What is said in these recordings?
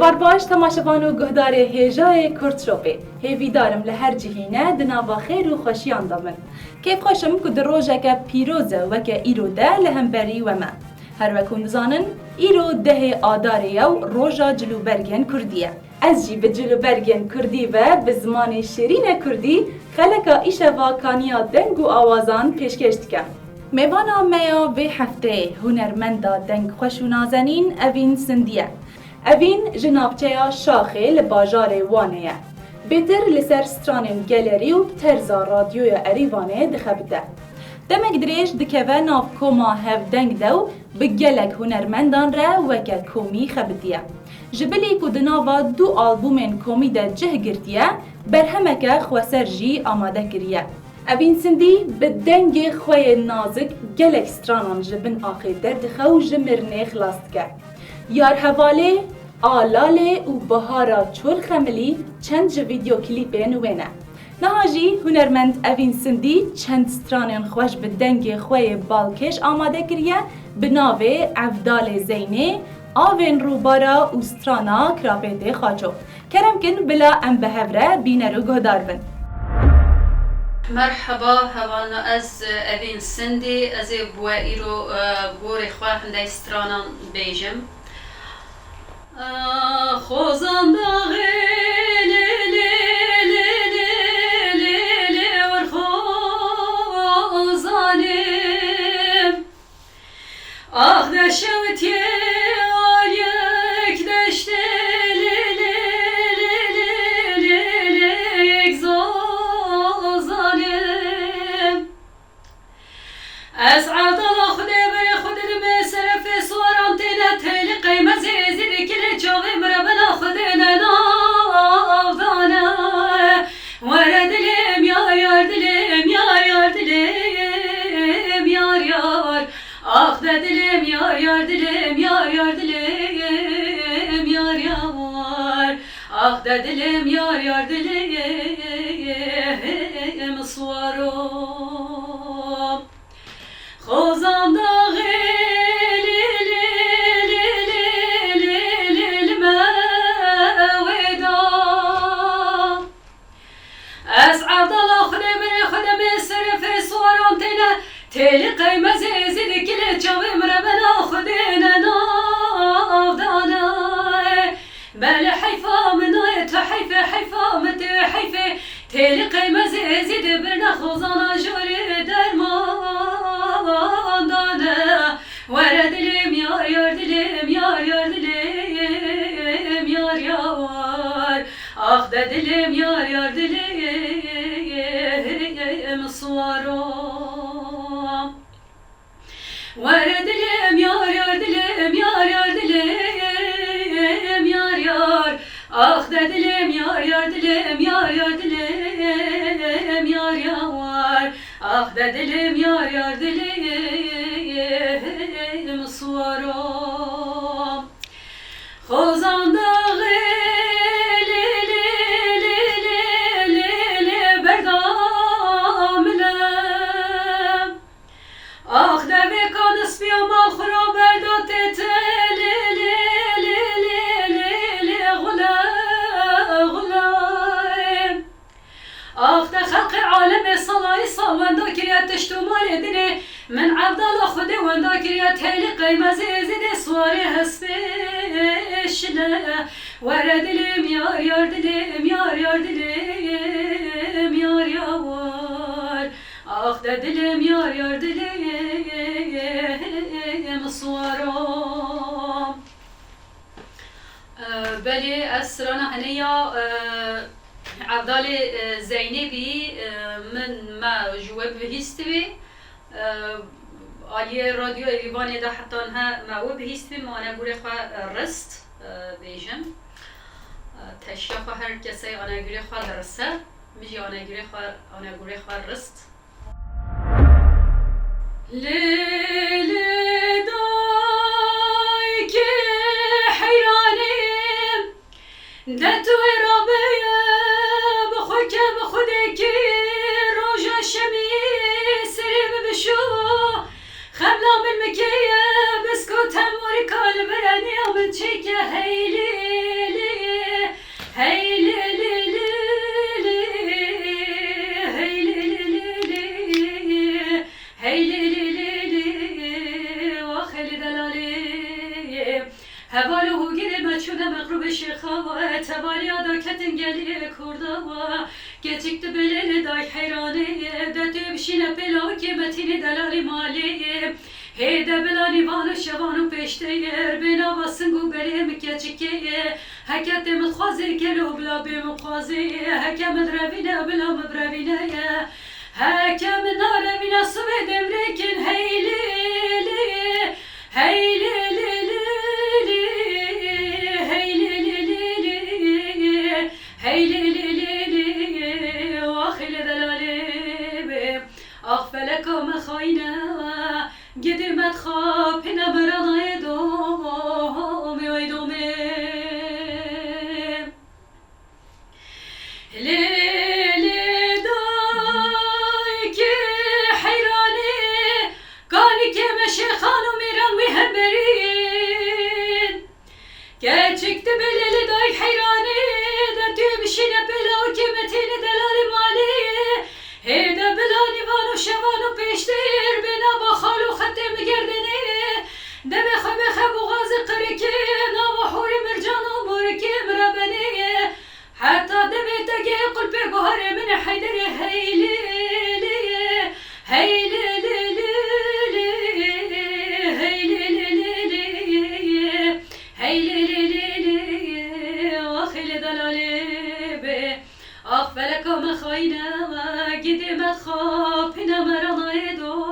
ایوار باش تماشاوان و گهدار هیجای کرد شوپی هیوی دارم لهر جهینه دناوا خیر و خوشیان دامن کیف خوشم که در روژه که پیروزه و که ایرو ده لهمبری و من هر وکون زانن ایرو ده آداره و روژا جلوبرگن کردیه از جی به جلوبرگن کردی و به زمان شیرین کردی خلقا ایشه واکانیا دنگ و آوازان پیشکش دکم میوانا میا به هفته هنرمندا دنگ خوش و نازنین اوین سندیه اوین جنابچه شاخه لباجار وانه بهتر لسر سترانین گلری و ترزا رادیوی اریوانه دخبته دمک دریش دکوه ناف کوما هف دنگ دو بگلک هنرمندان را وکه کومی خبتیه جبلی که دناوا دو آلبومین کومی ده جه گرتیه برهمکه خواسر جی آماده کریه اوین سندی به دنگ خوی نازک گلک سترانان جبن آخی درد خو جمرنه خلاست که یار حواله آلاله و بهارا چول خملی چند جو ویدیو کلیپ نوینه نهاجی هنرمند اوین سندی چند سترانین خوش به دنگ خوی بالکش آماده کریه به ناوه عفدال زینه آوین روبارا و سترانا کراپیت خاچو کرم کن بلا ام بهوره بینه رو گهدار بن مرحبا هوانا از اوین سندی از بوایی رو گوری خواه هنده سترانان بیجم خوزان داغی آخ دشوتی آلیک دشته یک زازانم از عبدالله خودی بری خودی دمی صرف سواران تینه تیلی قیمه زیزی کلی چاوی مربنا خودی ننافدانه وردلیم یار یار دلیم یار یار دلیم یار یار آخ دلیم یار یار دلیم یار یار دلیم یار یار آخ دلیم یار یار دلیم سوارو خوزان داغی از عبدالله خودی بری خودم صرف سواران تینه تیلی قیمه زیزی کلی چاوی مربنا خودی ننافدانه بله حیفا منای تو حیفا متی حیفه تیلی قیمه زیزی دی برنا خوزانا جوری درمان دانه وره دلیم یار یار دلیم یار یار دلیم یار یار آخ دلیم یار یار دلیم سوارو وردلیم یار یار دلیم یار یار دلیم یار یار آخ دلیم یار یار دلیم یار یار دلیم یار یار آخ دلیم یار یار دلیم سوارو خوزان داغی آخ دوی کانس بیا ما خراب بردات غلام آخ ده خلق عالم صلاحی واندا کریت تشتومال دینه من عبدالله خودی واندا کریت هیلی قیمه زیزی سواری هسپش وره دلیم یار یار دلیم یار یار دلیم یار یار آخ دلیم یار یار دلیم سوارو بلی اسرانا هنیا عبدال زینبی من ما جواب بهیستوی آلیه رادیو ایوانی دا حتی ها ما بهیستوی ما انا گوری خواه رست بیجم تشیا خواه هر کسی انا گوری خواه رسته میجی انا گوری خواه رست لیلی دای که حیرانیم ده توی رابیه بخوی که بخودی که روژا شمی سری ببشو خبلا بالمکیه بسکو تموری کال برانی آمد چی که هیلی şıxa Tevalya da ketin geli kurda Gecikti beleli day heyraniye Detü bişine pela kemetini delali maliye Heyde belani vanu şevanu peşte yer Bina basın gu belim keçikeye Hekete mutxazi gelu bla bimukhazi Hekem drevine bla mbrevine Hekem narevine sıve devrekin heylili Heylili Heylili Vahile delali Aghfelek mkhayne Gidimet khapine beranay domi ay domi Lili day ki hayrani Gani ke meşekhanu miran mihemberin Gerçekti beleli day hayrani Dertü bişine bela kemetini delali mali Heyde belani vanu şevanu peştir Bina bakhalu khatem gerdeni Deme khabe buğazı kıriki Navahuri mercanu muriki mrabeni Hatta deme tege kulpe guhari min hayderi heylili Heylili Heylili Heylili Vakhili dalali be Aghfelek mkhayne Gidimet khapine meranay domi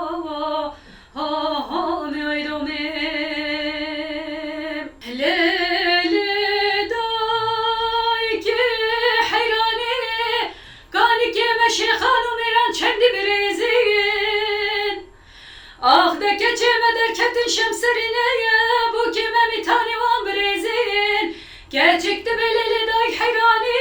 ay domi Lili day ki hayrani Gani ke meşekhanu miran çendi birezin Ah de keçeme derketin şemserine Bu kime mitani van birezin Gerçekti beleli day hayrani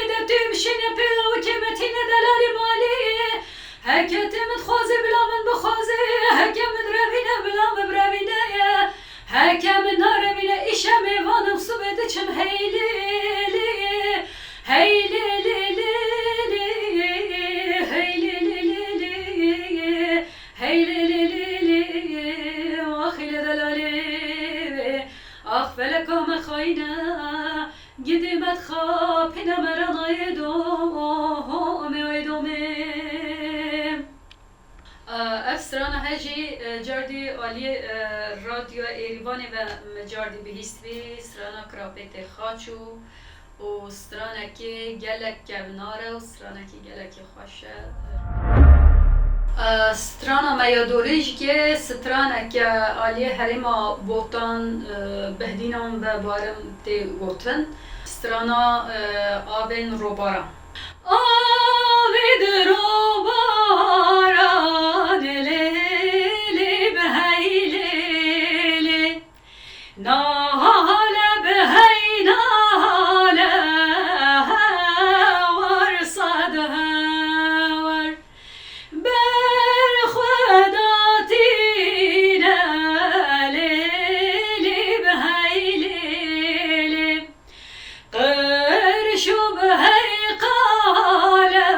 Debtü bişine pilav kemetine delali mali Heketimit khazi bilamin bukhazi Hekemin revine bilam brevine Hekemin narevine işem evanım subediçim heylili Heylili Heylili Heylili Vahile delali Aghfelek mkhayne Gidimet khapine meranay domi ay domi Efstrana heci cardi ali radyo Erivanê ve cardi bihîstî strana krapetê xaçû û stranekî gelek kevnar e û stranekî gelekî xweş e Strana meyadorî jî ke straneke aliyê herêma botan behdînan ve barim tê gotin strana avên robaran Avê robaran lêlê beheylê Nale behey nale Var sad var Berxwedatîne lêlê beheylê Qirş û behey qale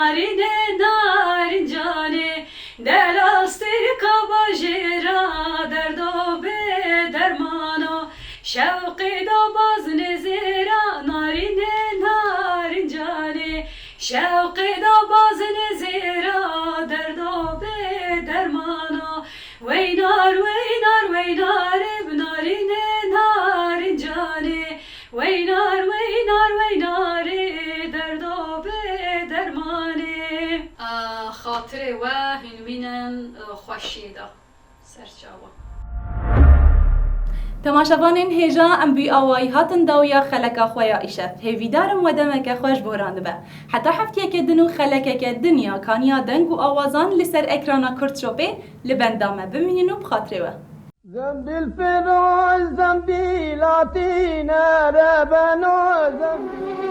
narine narincane Delastir kabajera derdo be dermano Şevqi da baz nezira narine narincane Şevqi da baz nezira derdo be dermano Veynar veynar veynar narine narincane Veynar veynar veynar derdo be dermane خاطر و هنوینن خوشیده سرچاوه تماشاوانین هیجا ام بی آوایی هاتن داویا خلکا خویا ایشف هیویدارم و دمک خوش بورانده به حتی هفته که دنو خلکه که دنیا کانیا دنگ و آوازان لسر اکرانا کرد شوپه لبندامه بمینین و بخاطره و زنبیل فراز زنبیلاتین ربنا زنبیل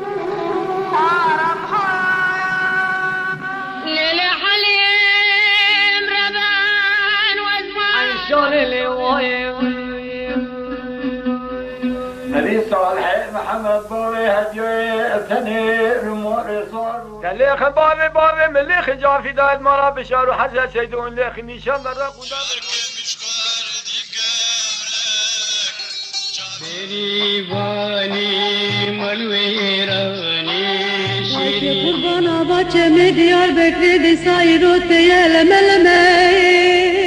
للحليم ربان وزمان عشان اللوايم نبي صالح محمد بابي هديوي ابتني رمور صار كليخ بابي مليخ جافي دايد مرا بشارو حزة سيدون ليخ نيشان درق ودا بيريواني ملويراني شيري قربانا باچه ديار بكري دي سايرو تيال ملمي